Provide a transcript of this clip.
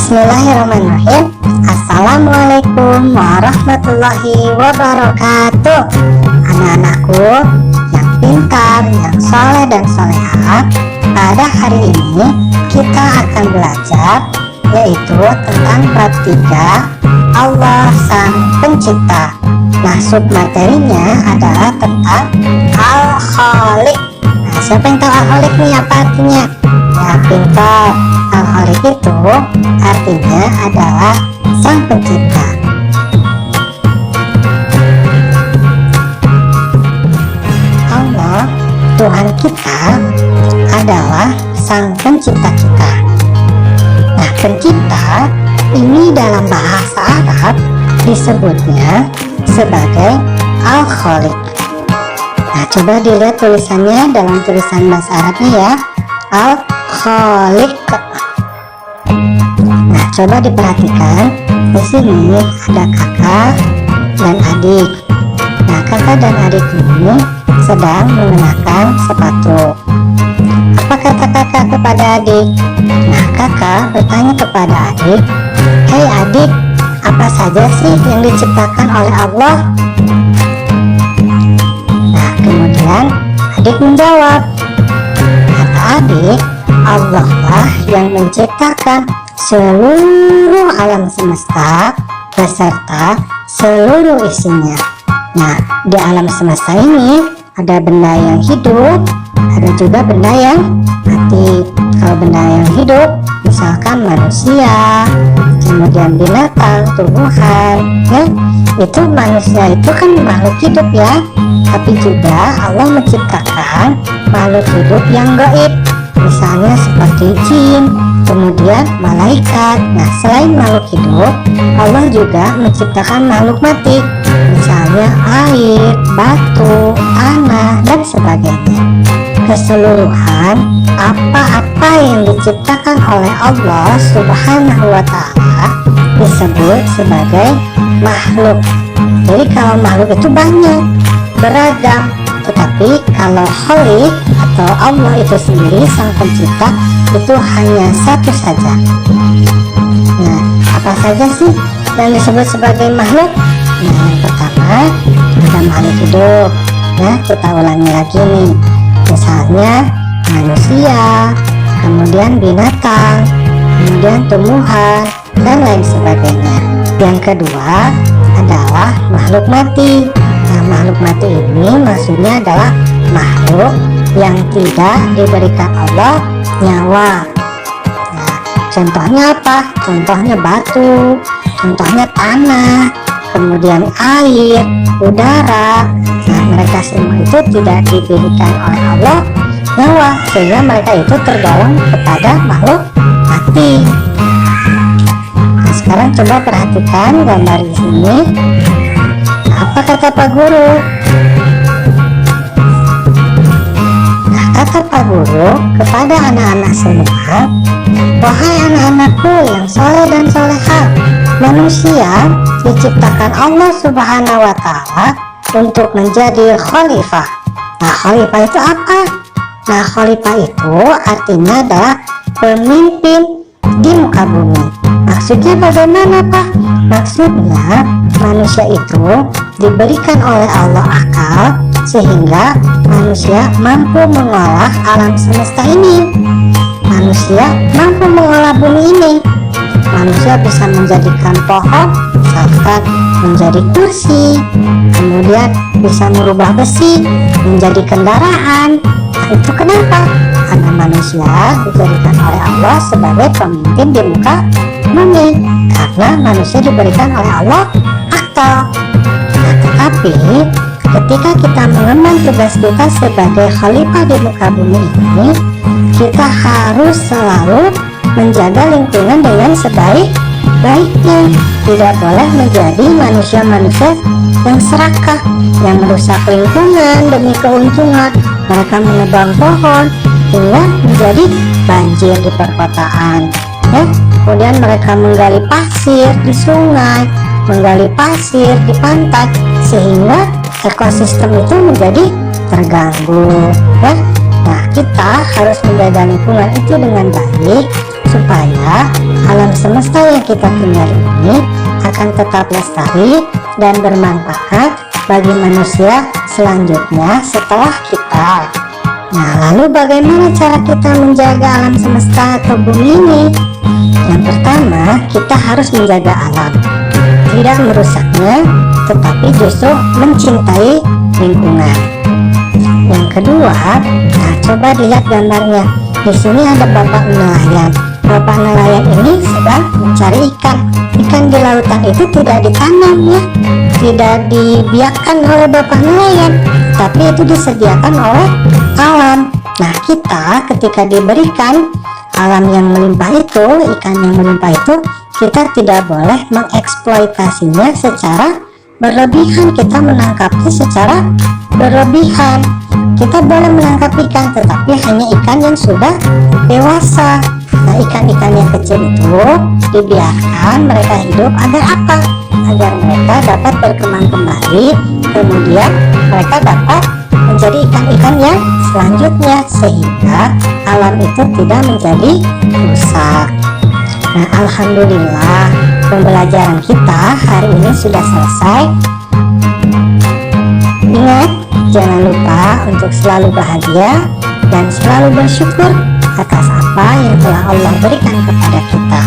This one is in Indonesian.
Bismillahirrahmanirrahim. Assalamualaikum warahmatullahi wabarakatuh. Anak-anakku yang pintar, yang soleh dan solehah, pada hari ini kita akan belajar yaitu tentang bab 3 Allah Sang Pencipta. Nah, submaterinya adalah tentang Al-Khaliq. Nah, siapa yang tahu Al-Khaliq nih apa artinya? Ya, pintar. Al-Khaliq itu artinya adalah Sang Pencipta. Allah, Tuhan kita, adalah Sang Pencipta kita. Nah, pencipta ini dalam bahasa Arab disebutnya sebagai Al-Khaliq. Nah, coba dilihat tulisannya dalam tulisan bahasa Arabnya ya, Al-Khaliq. Nah, coba diperhatikan. Di sini ada kakak dan adik. Nah, kakak dan adik ini sedang mengenakan sepatu. Apa kata kakak kepada adik? Nah, kakak bertanya kepada adik, "Hei adik, apa saja sih yang diciptakan oleh Allah?" Nah, kemudian adik menjawab, kata adik, "Allah lah yang menciptakan seluruh alam semesta beserta seluruh isinya." Nah, di alam semesta ini ada benda yang hidup, ada juga benda yang mati. Kalau benda yang hidup, misalkan manusia, kemudian binatang, tumbuhan, ya, itu manusia itu kan makhluk hidup ya. Tapi juga Allah menciptakan makhluk hidup yang gaib, misalnya seperti jin, kemudian malaikat. Nah, selain makhluk hidup, Allah juga menciptakan makhluk mati, misalnya air, batu, tanah, dan sebagainya. Keseluruhan apa-apa yang diciptakan oleh Allah Subhanahu wa Ta'ala disebut sebagai makhluk. Jadi kalau makhluk itu banyak, beragam, tetapi kalau Khaliq atau Allah itu sendiri Sang Pencipta itu hanya satu saja. Nah, apa saja sih yang disebut sebagai makhluk? Nah, yang pertama ada makhluk hidup. Nah, kita ulangi lagi nih. Misalnya manusia, kemudian binatang, kemudian tumbuhan, dan lain sebagainya. Yang kedua adalah makhluk mati. Nah, makhluk mati ini maksudnya adalah makhluk yang tidak diberikan Allah nyawa. Nah, contohnya apa? Contohnya batu, contohnya tanah, kemudian air, udara. Nah, mereka semua itu tidak diberikan oleh Allah nyawa, sehingga mereka itu tergolong kepada makhluk mati. Nah, sekarang coba perhatikan gambar di sini. Apa kata Pak Guru? Nah, kata Pak Guru kepada anak-anak semua, "Wahai anak-anakku yang soleh dan solehah, manusia diciptakan Allah Subhanahu wa Ta'ala untuk menjadi khalifah." Nah, khalifah itu apa? Nah, khalifah itu artinya adalah pemimpin di muka bumi. Maksudnya bagaimana, Pak? Maksudnya manusia itu diberikan oleh Allah akal sehingga manusia mampu mengolah alam semesta ini. Manusia mampu mengolah bumi ini. Manusia bisa menjadikan pohon misalkan menjadi kursi, kemudian bisa merubah besi menjadi kendaraan. Nah, itu kenapa? Karena manusia dijadikan oleh Allah sebagai pemimpin di muka bumi, karena manusia diberikan oleh Allah akal. Nah, tetapi ketika kita mengemban tugas kita sebagai khalifah di muka bumi ini, kita harus selalu menjaga lingkungan dengan sebaik-baiknya. Tidak boleh menjadi manusia-manusia yang serakah, yang merusak lingkungan demi keuntungan. Mereka menebang pohon hingga menjadi banjir di perkotaan, ya. Kemudian mereka menggali pasir di sungai, menggali pasir di pantai, sehingga ekosistem itu menjadi terganggu, ya. Nah, kita harus menjaga lingkungan itu dengan baik supaya alam semesta yang kita tinggali ini akan tetap lestari dan bermanfaat bagi manusia selanjutnya setelah kita. Nah, lalu bagaimana cara kita menjaga alam semesta atau bumi ini? Yang pertama, kita harus menjaga alam, tidak merusaknya, tetapi justru mencintai lingkungan. Yang kedua, nah coba dilihat gambarnya. Di sini ada bapak nelayan. Bapak nelayan ini sedang mencari ikan. Ikan di lautan itu tidak ditanam ya, tidak dibiarkan oleh bapak nelayan, tapi itu disediakan oleh alam. Nah, kita ketika diberikan alam yang melimpah itu, ikan yang melimpah itu, kita tidak boleh mengeksploitasinya secara berlebihan. Kita menangkapnya secara berlebihan. Kita boleh menangkap ikan, tetapi hanya ikan yang sudah dewasa. Nah, ikan-ikan yang kecil itu dibiarkan mereka hidup agar apa? Agar mereka dapat berkembang kembali, kemudian mereka dapat menjadi ikan-ikan yang selanjutnya, sehingga alam itu tidak menjadi rusak. Nah, alhamdulillah pembelajaran kita hari ini sudah selesai. Ingat, jangan lupa untuk selalu bahagia dan selalu bersyukur atas apa yang telah Allah berikan kepada kita.